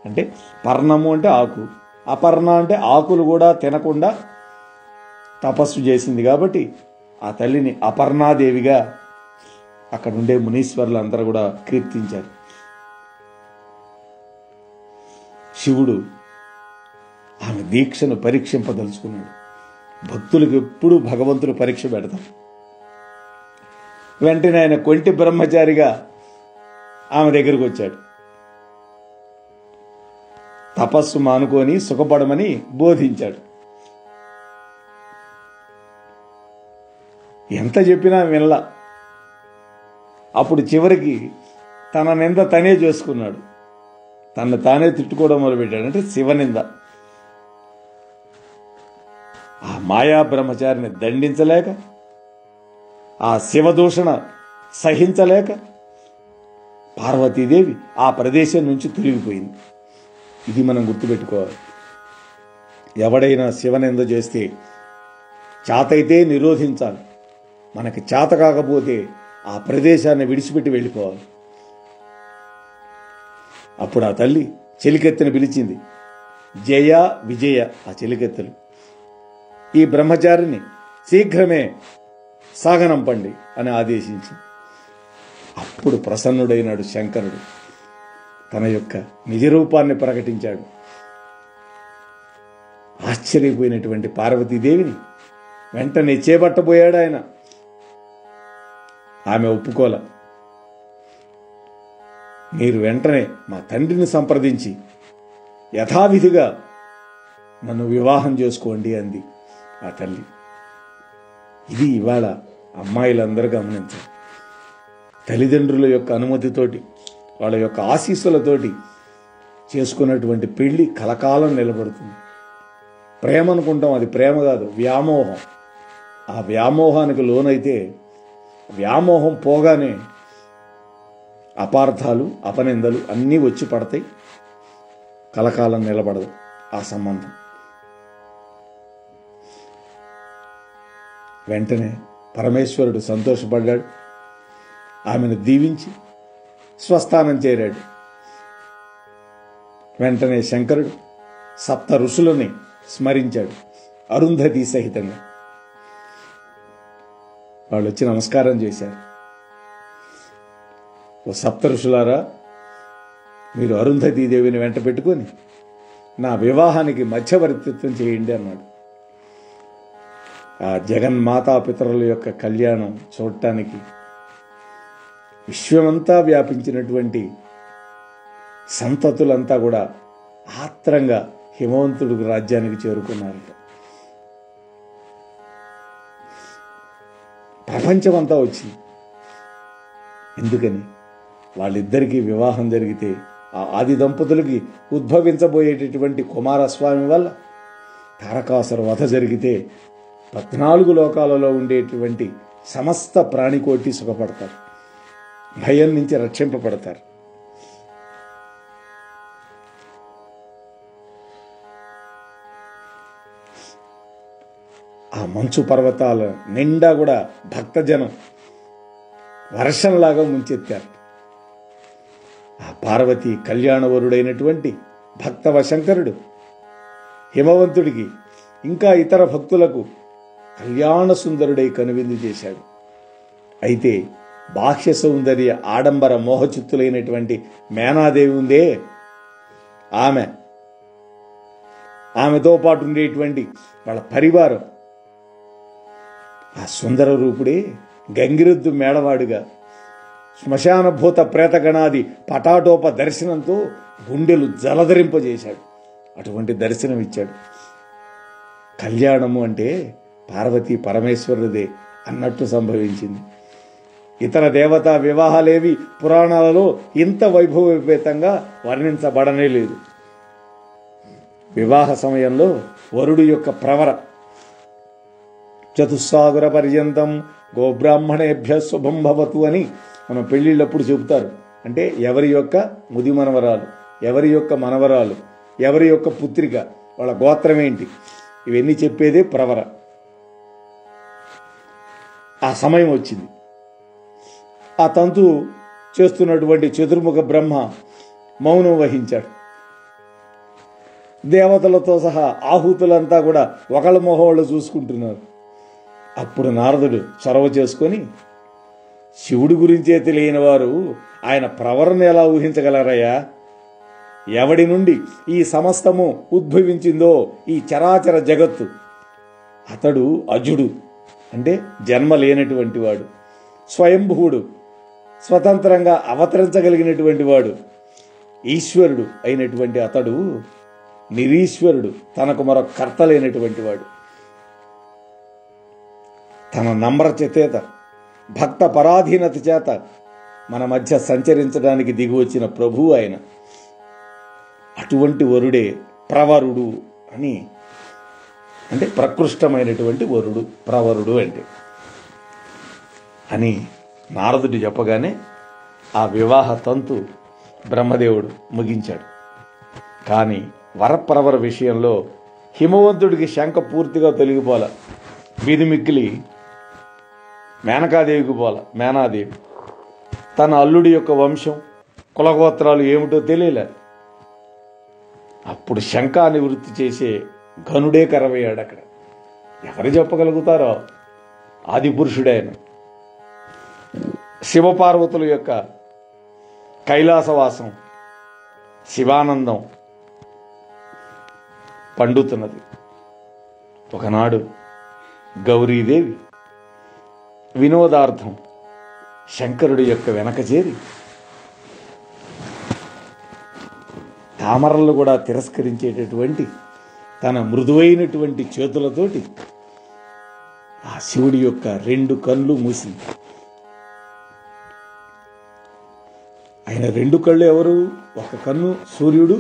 అంటే పర్ణము అంటే ఆకు, అపర్ణ అంటే ఆకులు కూడా తినకుండా తపస్సు చేసింది. కాబట్టి ఆ తల్లిని అపర్ణాదేవిగా అక్కడ ఉండే మునీశ్వరులు అందరూ కూడా కీర్తించారు. శివుడు ఆమె దీక్షను పరీక్షింపదలుచుకున్నాడు. భక్తులకు ఎప్పుడూ భగవంతుడు పరీక్ష పెడతాడు. వెంటనే ఆయన కొంటి బ్రహ్మచారిగా ఆమె దగ్గరకు వచ్చాడు. తపస్సు మానుకొని సుఖపడమని బోధించాడు. ఎంత చెప్పినా వినలా. అప్పుడు చివరికి తన నింద తనే చేసుకున్నాడు. తను తానే తిట్టుకోవడం మొదలుపెట్టాడు. అంటే శివనింద. ఆ మాయా బ్రహ్మచారిని దండించలేక, ఆ శివదూషణ సహించలేక పార్వతీదేవి ఆ ప్రదేశం నుంచి తొలగిపోయింది. ఇది మనం గుర్తుపెట్టుకోవాలి. ఎవడైనా శివనింద చేస్తే చేతైతే నిరోధించాలి. మనకి చేత కాకపోతే ఆ ప్రదేశాన్ని విడిచిపెట్టి వెళ్ళిపోవాలి. అప్పుడు ఆ తల్లి చెలికెత్తెను పిలిచింది. జయ విజయ ఆ చెలికెత్తెలు. ఈ బ్రహ్మచారిని శీఘ్రమే సాగనంపండి అని ఆదేశించి, అప్పుడు ప్రసన్నుడైనాడు శంకరుడు. తన యొక్క నిజరూపాన్ని ప్రకటించాడు. ఆశ్చర్యపోయినటువంటి పార్వతీదేవిని వెంటనే చేపట్టబోయాడు ఆయన. ఆమె ఒప్పుకోల. మీరు వెంటనే మా తండ్రిని సంప్రదించి యథావిధిగా నన్ను వివాహం చేసుకోండి అంది ఆ తల్లి. ఇది ఇవాళ అమ్మాయిలందరూ గమనించాలి. తల్లిదండ్రుల యొక్క అనుమతితోటి, వాళ్ళ యొక్క ఆశీస్సులతోటి చేసుకున్నటువంటి పెళ్లి కలకాలం నిలబడుతుంది. ప్రేమ అనుకుంటాం, అది ప్రేమ కాదు, వ్యామోహం. ఆ వ్యామోహానికి లోనైతే వ్యామోహం పోగానే అపార్థాలు, అపనిందలు అన్నీ వచ్చి పడతాయి. కలకాలం నిలబడదు ఆ సంబంధం. వెంటనే పరమేశ్వరుడు సంతోషపడ్డాడు. ఆమెను దీవించి స్వస్థానం చేరాడు. వెంటనే శంకరుడు 7 ఋషులని స్మరించాడు, అరుంధతి సహితంగా. వాళ్ళు వచ్చి నమస్కారం చేశారు. ఓ 7 ఋషులారా, మీరు అరుంధతీదేవిని వెంట పెట్టుకొని నా వివాహానికి మధ్యవర్తిత్వం చేయండి అన్నాడు. ఆ జగన్మాతా పితరుల యొక్క కళ్యాణం చూడటానికి విశ్వమంతా వ్యాపించినటువంటి సంతతులంతా కూడా ఆత్రంగా హిమవంతుడి రాజ్యానికి చేరుకున్నారట. ప్రపంచమంతా వచ్చింది. ఎందుకని? వాళ్ళిద్దరికీ వివాహం జరిగితే ఆ ఆది దంపతులకి ఉద్భవించబోయేటటువంటి కుమారస్వామి వల్ల తారకాసుర వధ జరిగితే 14 లోకాలలో ఉండేటువంటి సమస్త ప్రాణికోటి సుఖపడతారు, భయం నుంచి రక్షింపబడతారు. ఆ మంచు పర్వతాల నిండా కూడా భక్తజనం వర్షంలాగా ముంచెత్తారు. ఆ పార్వతి కళ్యాణవరుడైనటువంటి భక్తవ శంకరుడు హిమవంతుడికి ఇంకా ఇతర భక్తులకు కళ్యాణ సుందరుడై కనువిందు చేశాడు. అయితే బాహ్య సౌందర్య ఆడంబర మోహచిత్తులైనటువంటి మేనాదేవి ఉందే, ఆమెతో పాటు ఉండేటువంటి వాళ్ళ పరివారం ఆ సుందర రూపుడే గంగిరెద్దు మేడవాడుగా శ్మశాన భూత ప్రేతగణాది పటాటోప దర్శనంతో గుండెలు జలధరింపజేశాడు. అటువంటి దర్శనం ఇచ్చాడు. కళ్యాణము అంటే పార్వతీ పరమేశ్వరుదే అన్నట్టు సంభవించింది. ఇతర దేవతా వివాహాలేవి పురాణాలలో ఇంత వైభవోపేతంగా వర్ణించబడనే లేదు. వివాహ సమయంలో వరుడు యొక్క ప్రవర చతుస్సాగర పర్యంతం గోబ్రాహ్మణేభ్య శుభం భవతు అని మనం పెళ్ళిళ్ళప్పుడు చెబుతారు. అంటే ఎవరి యొక్క ముది మనవరాలు, ఎవరి యొక్క మనవరాలు, ఎవరి యొక్క పుత్రిక, వాళ్ళ గోత్రం ఏంటి, ఇవన్నీ చెప్పేదే ప్రవర. ఆ సమయం వచ్చింది. ఆ తంతు చేస్తున్నటువంటి చతుర్ముఖ బ్రహ్మ మౌనం వహించాడు. దేవతలతో సహా ఆహుతులంతా కూడా ఒకళ్ళ మొహోళ్ళు చూసుకుంటున్నారు. అప్పుడు నారదుడు చొరవ చేసుకొని, శివుడి గురించే తెలియని వారు ఆయన ప్రవరను ఎలా ఊహించగలరయ్యా? ఎవడి నుండి ఈ సమస్తము ఉద్భవించిందో ఈ చరాచర జగత్తు, అతడు అజుడు, అంటే జన్మ లేనటువంటి వాడు, స్వయంభువుడు, స్వతంత్రంగా అవతరించగలిగినటువంటి వాడు, ఈశ్వరుడు అయినటువంటి అతడు నిరీశ్వరుడు, తనకు మరొక కర్త లేనటువంటి వాడు. తన నమ్రచేత భక్త పరాధీనత చేత మన మధ్య సంచరించడానికి దిగి వచ్చిన ప్రభువు ఆయన. అటువంటి వరుడే ప్రవరుడు అని, అంటే ప్రకృష్టమైనటువంటి వరుడు ప్రవరుడు అంటే అని నారదుడు చెప్పగానే ఆ వివాహ తంతు బ్రహ్మదేవుడు ముగించాడు. కానీ వరప్రవర విషయంలో హిమవంతుడికి శంక పూర్తిగా తొలగిపోల. బిదిమిక్కిలి మేనకాదేవికి పోల. మేనాదేవి తన అల్లుడి యొక్క వంశం కులగోత్రాలు ఏమిటో తెలియలే. అప్పుడు శంకా నివృత్తి చేసే ఘనుడే కరవయ్యాడు. అక్కడ ఎవరు చెప్పగలుగుతారో? ఆది పురుషుడైన శివపార్వతుల యొక్క కైలాసవాసం, శివానందం పండుతున్నది. ఒకనాడు గౌరీదేవి వినోదార్థం శంకరుడి యొక్క వెనక చేరి తామరలు కూడా తిరస్కరించేటటువంటి తన మృదువైనటువంటి చేతులతోటి ఆ శివుడి యొక్క 2 కళ్ళు మూసింది. ఆయన 2 కళ్ళు ఎవరు? ఒక కన్ను సూర్యుడు,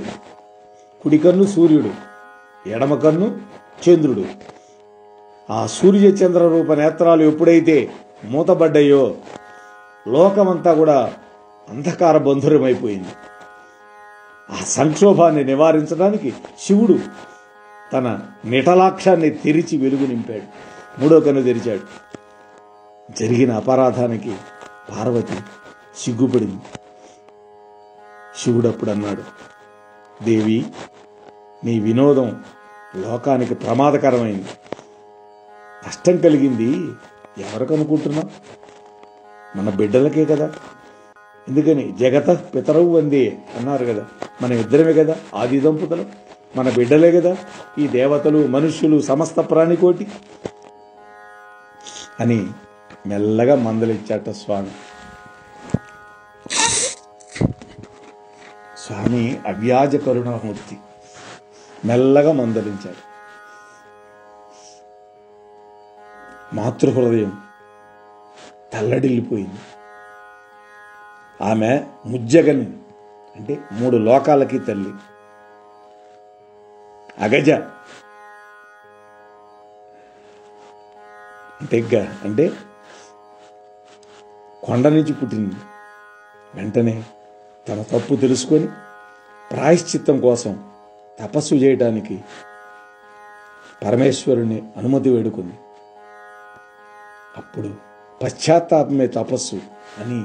కుడి కన్ను సూర్యుడు, ఎడమ కన్ను చంద్రుడు. ఆ సూర్య చంద్ర రూప నేత్రాలు ఎప్పుడైతే మూతబడ్డాయో లోకమంతా కూడా అంధకార బంధురమైపోయింది. ఆ సంక్షోభాన్ని నివారించడానికి శివుడు తన నిటలాక్షాన్ని తెరిచి వెలుగు నింపాడు. 3వ కన్ను తెరిచాడు. జరిగిన అపరాధానికి పార్వతి సిగ్గుపడింది. శివుడు అప్పుడు అన్నాడు, దేవి, నీ వినోదం లోకానికి ప్రమాదకరమైంది. నష్టం కలిగింది ఎవరికి అనుకుంటున్నావు? మన బిడ్డలకే కదా. ఎందుకని జగత పితరవు వందే అన్నారు కదా. మన ఇద్దరమే కదా ఆది దంపతులు, మన బిడ్డలే కదా ఈ దేవతలు, మనుష్యులు, సమస్త ప్రాణికోటి. అని మెల్లగా మందలిచ్చాట స్వామి. స్వామి అవ్యాజ కరుణామూర్తి మెల్లగా మందలించాడు. మాతృహృదయం తల్లడిల్లిపోయింది. ఆమె ముజ్జగని అంటే 3 లోకాలకి తల్లి. అగజ అంటే కొండ నుంచి పుట్టింది. వెంటనే తన తప్పు తెలుసుకొని ప్రాయశ్చిత్తం కోసం తపస్సు చేయడానికి పరమేశ్వరుని అనుమతి వేడుకుంది. అప్పుడు పశ్చాత్తాపమే తపస్సు అని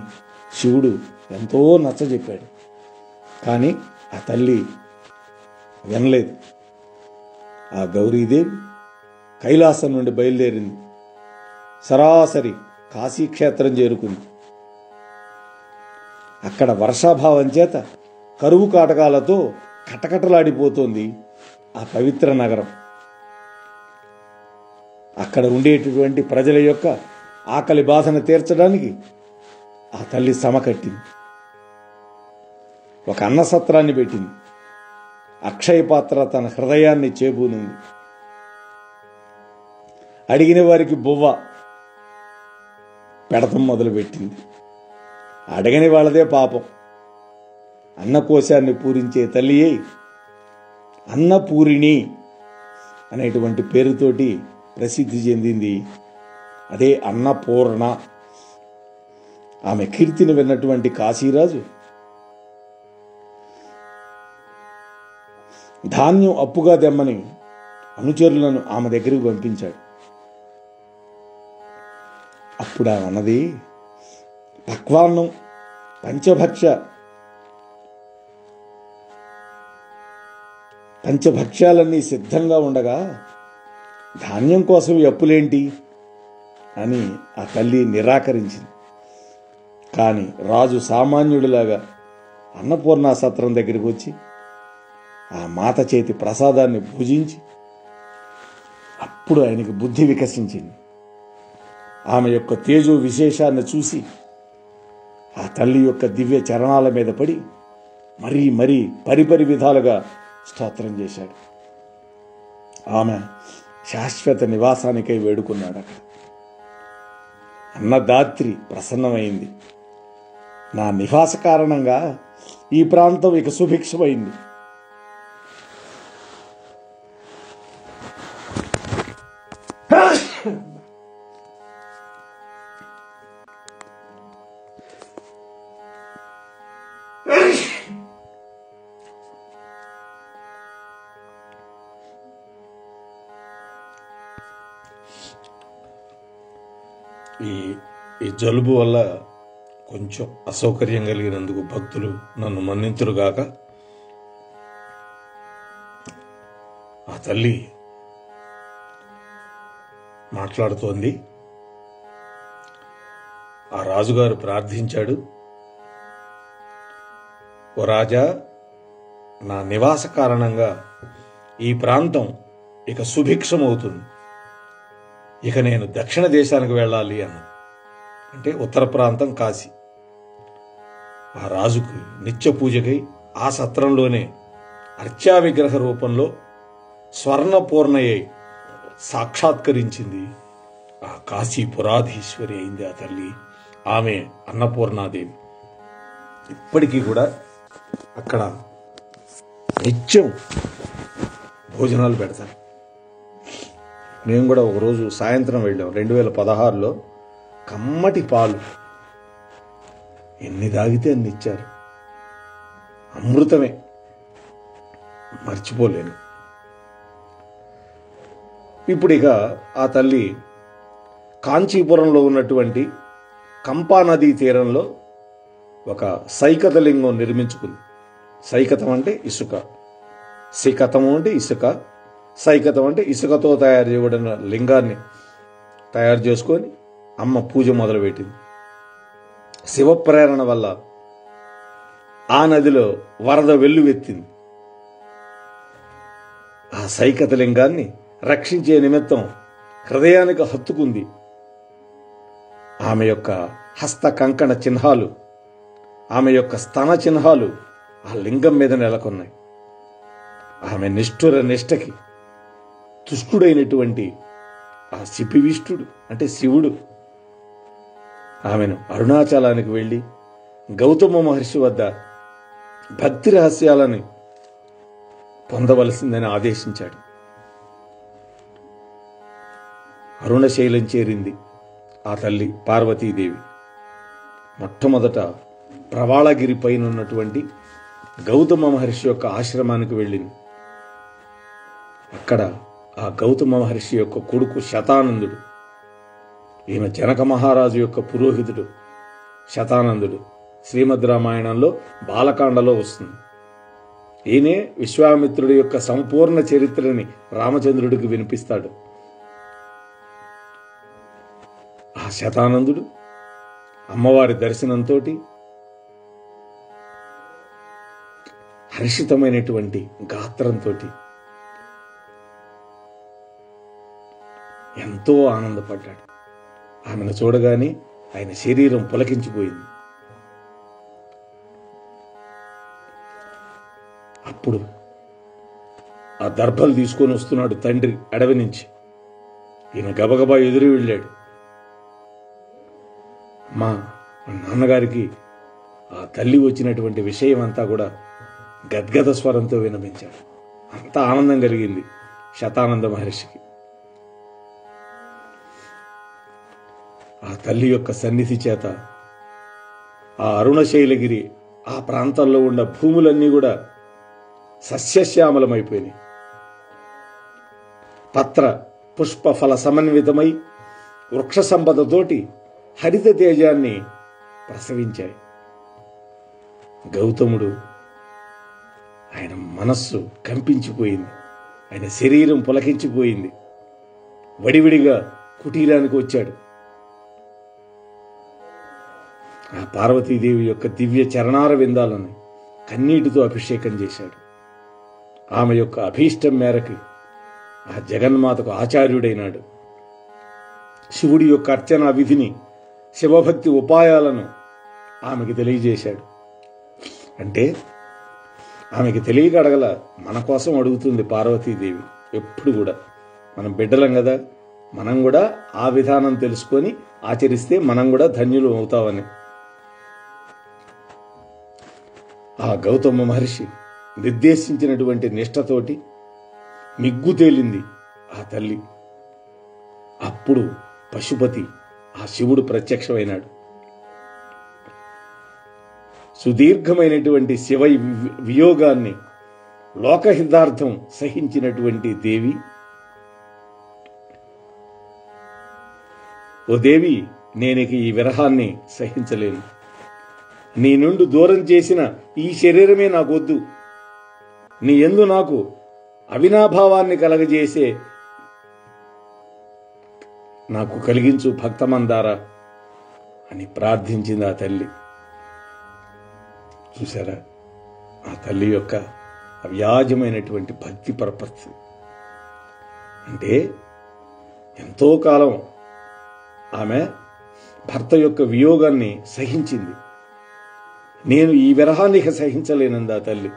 శివుడు ఎంతో నచ్చజెప్పాడు. కానీ ఆ తల్లి వినలేదు. ఆ గౌరీదేవి కైలాసం నుండి బయలుదేరింది. సరాసరి కాశీక్షేత్రం చేరుకుంది. అక్కడ వర్షాభావం చేత కరువు కాటకాలతో కటకటలాడిపోతోంది ఆ పవిత్ర నగరం. అక్కడ ఉండేటటువంటి ప్రజల యొక్క ఆకలి బాధను తీర్చడానికి ఆ తల్లి సమకట్టింది. ఒక అన్నసత్రాన్ని పెట్టింది. అక్షయ పాత్ర తన హృదయాన్ని చేబూనింది. అడిగిన వారికి బువ్వ పెడతం మొదలుపెట్టింది. అడగని వాళ్ళదే పాపం. అన్నకోశాన్ని పూరించే తల్లి అయి అన్నపూరిణి అనేటువంటి పేరుతోటి ప్రసిద్ధి చెందింది. అదే అన్నపూర్ణ. ఆమె కీర్తిని విన్నటువంటి కాశీరాజు ధాన్యం అప్పుగా దెమ్మని అనుచరులను ఆమె దగ్గరికి పంపించాడు. అప్పుడు ఆమె అన్నది, పక్వాన్నం పంచభక్ష్యాలన్నీ సిద్ధంగా ఉండగా ధాన్యం కోసం అప్పులేంటి అని ఆ తల్లి నిరాకరించింది. కానీ రాజు సామాన్యుడిలాగా అన్నపూర్ణ సత్రం దగ్గరికి వచ్చి ఆ మాత చేతి ప్రసాదాన్ని భుజించి అప్పుడు ఆయనకి బుద్ధి వికసించింది. ఆమె యొక్క తేజో విశేషాన్ని చూసి ఆ తల్లి యొక్క దివ్య చరణాల మీద పడి మరీ పరిపరి విధాలుగా స్తోత్రం చేశాడు. ఆమె శాశ్వత నివాసానికై వేడుకున్నాడు. అక్కడ అన్నదాత్రి ప్రసన్నమైంది. నా నివాస కారణంగా ఈ ప్రాంతం ఇక సుభిక్షమైంది. ఈ జలుబు వల్ల కొంచెం అసౌకర్యం కలిగినందుకు భక్తులు నన్ను మన్నింతురుగాక. ఆ తల్లి మాట్లాడుతోంది. ఆ రాజుగారు ప్రార్థించాడు, ఓ రాజా, నా నివాస కారణంగా ఈ ప్రాంతం ఇక సుభిక్షమవుతుంది. ఇక నేను దక్షిణ దేశానికి వెళ్ళాలి అన్నది. అంటే ఉత్తర ప్రాంతం కాశీ. ఆ రాజుకు నిత్య పూజకై ఆ సత్రంలోనే అర్చా విగ్రహ రూపంలో స్వర్ణపూర్ణయ్య సాక్షాత్కరించింది. ఆ కాశీ పురాధీశ్వరి అయింది ఆ తల్లి. ఆమె అన్నపూర్ణాదేవి. ఇప్పటికీ కూడా అక్కడ నిత్యం భోజనాలు పెడతారు. మేము కూడా ఒకరోజు సాయంత్రం వెళ్ళాం 2016లో. కమ్మటి పాలు ఎన్ని తాగితే అన్ని ఇచ్చారు. అమృతమే, మర్చిపోలేను. ఇప్పుడు ఇక ఆ తల్లి కాంచీపురంలో ఉన్నటువంటి కంపా నదీ తీరంలో ఒక సైకతలింగం నిర్మించుకుంది. సైకతం అంటే ఇసుక, సికతము అంటే ఇసుక, సైకతం అంటే ఇసుకతో తయారు చేయబడిన లింగాన్ని తయారు చేసుకొని అమ్మ పూజ మొదలుపెట్టింది. శివప్రేరణ వల్ల ఆ నదిలో వరద వెల్లువెత్తింది. ఆ సైకత లింగాన్ని రక్షించే నిమిత్తం హృదయానికి హత్తుకుంది ఆమె యొక్క హస్త కంకణ చిహ్నాలు, ఆమె యొక్క స్తన చిహ్నాలు ఆ లింగం మీద నెలకొన్నాయి. ఆమె నిష్ఠుర నిష్టకి తుష్టుడైనటువంటి ఆ శిపివిష్టుడు అంటే శివుడు ఆమెను అరుణాచలానికి వెళ్ళి గౌతమ మహర్షి వద్ద భక్తి రహస్యాలను పొందవలసిందని ఆదేశించాడు. అరుణశైలం చేరింది ఆ తల్లి పార్వతీదేవి. మొట్టమొదట ప్రవాళగిరి పైన ఉన్నటువంటి గౌతమ మహర్షి యొక్క ఆశ్రమానికి వెళ్ళింది. అక్కడ ఆ గౌతమ మహర్షి యొక్క కొడుకు శతానందుడు, ఈమె జనక మహారాజు యొక్క పురోహితుడు శతానందుడు, శ్రీమద్ రామాయణంలో బాలకాండలో వస్తుంది. ఈయనే విశ్వామిత్రుడి యొక్క సంపూర్ణ చరిత్రని రామచంద్రుడికి వినిపిస్తాడు. ఆ శతానందుడు అమ్మవారి దర్శనంతో హర్షితమైనటువంటి గాత్రంతో ఎంతో ఆనందపడ్డాడు. ఆమెను చూడగానే ఆయన శరీరం పులకించిపోయింది. అప్పుడు ఆ దర్భలు తీసుకొని వస్తున్నాడు తండ్రి అడవి నుంచి. ఈయన గబగబా ఎదురు వెళ్ళాడు. మా నాన్నగారికి ఆ తల్లి వచ్చినటువంటి విషయం అంతా కూడా గద్గద స్వరంతో వినపించాడు. అంత ఆనందం కలిగింది శతానంద మహర్షికి. ఆ తల్లి యొక్క సన్నిధి చేత ఆ అరుణశైలగిరి ఆ ప్రాంతంలో ఉన్న భూములన్నీ కూడా సస్యశ్యామలమైపోయినాయి. పత్ర పుష్ప ఫల సమన్వితమై వృక్ష సంపదతోటి హరిత తేజాన్ని ప్రసవించాయి. గౌతముడు ఆయన మనస్సు కంపించిపోయింది, ఆయన శరీరం పులకించిపోయింది. వడివిడిగా కుటీరానికి వచ్చాడు. ఆ పార్వతీదేవి యొక్క దివ్య చరణార విందాలను కన్నీటితో అభిషేకం చేశాడు. ఆమె యొక్క అభీష్టం మేరకు ఆ జగన్మాతకు ఆచార్యుడైనాడు. శివుడి యొక్క అర్చనా విధిని, శివభక్తి ఉపాయాలను ఆమెకి తెలియజేశాడు. అంటే ఆమెకి తెలియక అడగల, మన కోసం అడుగుతుంది పార్వతీదేవి ఎప్పుడు కూడా. మనం బిడ్డలం కదా, మనం కూడా ఆ విధానం తెలుసుకొని ఆచరిస్తే మనం కూడా ధన్యులు అవుతామని. ఆ గౌతమ మహర్షి నిర్దేశించినటువంటి నిష్ఠతోటి మిగ్గు తేలింది ఆ తల్లి. అప్పుడు పశుపతి ఆ శివుడు ప్రత్యక్షమైనాడు. సుదీర్ఘమైనటువంటి శివ వియోగాన్ని లోకహితార్థం సహించినటువంటి దేవి, ఓ దేవి, నేనికి ఈ విరహాన్ని సహించలేను. నీ నుండి దూరం చేసిన ఈ శరీరమే నాకొద్దు. నీ యందు నాకు అవినాభావాన్ని కలగజేసే నాకు కలిగించు భక్తమందారా అని ప్రార్థించింది ఆ తల్లి. చూసారా ఆ తల్లి యొక్క అవ్యాజమైనటువంటి భక్తి పరపతి. అంటే ఎంతో కాలం ఆమె భర్త యొక్క వియోగాన్ని సహించింది. నేను ఈ విరహాన్ని సహించలేనంది ఆ తల్లి.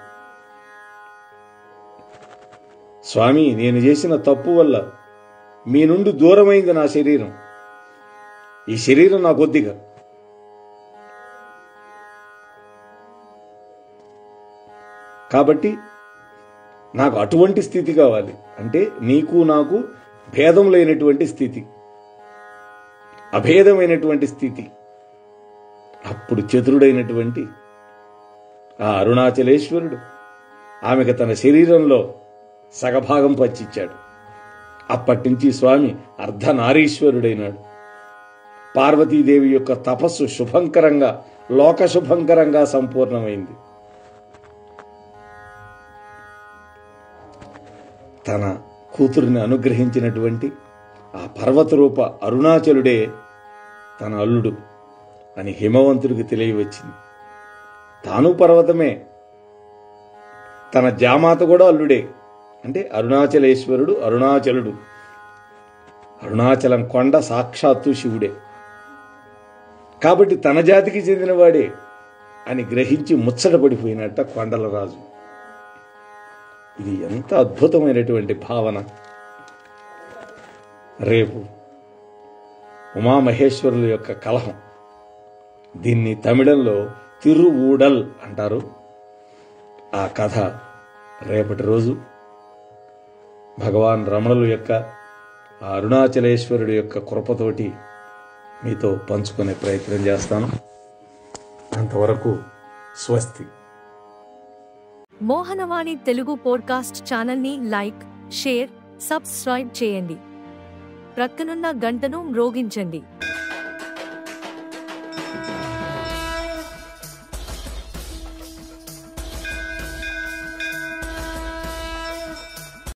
స్వామి, నేను చేసిన తప్పు వల్ల మీ నుండి దూరమైంది నా శరీరం. ఈ శరీరం నా కొద్దిగా. కాబట్టి నాకు అటువంటి స్థితి కావాలి. అంటే నీకు నాకు భేదం లేనటువంటి స్థితి, అభేదమైనటువంటి స్థితి. అప్పుడు చతురుడైనటువంటి ఆ అరుణాచలేశ్వరుడు ఆమెకు తన శరీరంలో సగభాగం పచ్చిచ్చాడు. అప్పటి నుంచి స్వామి అర్ధనారీశ్వరుడైనాడు. పార్వతీదేవి యొక్క తపస్సు శుభంకరంగా, లోక శుభంకరంగా సంపూర్ణమైంది. తన కూతురిని అనుగ్రహించినటువంటి ఆ పర్వతరూప అరుణాచలుడే తన అల్లుడు అని హిమవంతుడికి తెలియవచ్చింది. తాను పర్వతమే, తన జామాత కూడా అల్లుడే. అంటే అరుణాచలేశ్వరుడు, అరుణాచలుడు. అరుణాచలం కొండ సాక్షాత్తు శివుడే. కాబట్టి తన జాతికి చెందినవాడే అని గ్రహించి ముచ్చటపడిపోయినట్ట కొండలరాజు. ఇది ఎంత అద్భుతమైనటువంటి భావన. రేపు ఉమామహేశ్వరుల యొక్క కలహం, దీన్ని తమిళంలో తిరువూడల్ అంటారు. ఆ కథ రేపటి రోజు భగవాన్ రమణుల యొక్క అరుణాచలేశ్వరుడి యొక్క కృపతోటి మీతో పంచుకునే ప్రయత్నం చేస్తాను. అంతవరకు స్వస్తి. మోహనవాణి తెలుగు పోడ్కాస్ట్ ఛానల్ని లైక్, షేర్, సబ్స్క్రైబ్ చేయండి. ప్రక్కనున్న గంటను మ్రోగించండి.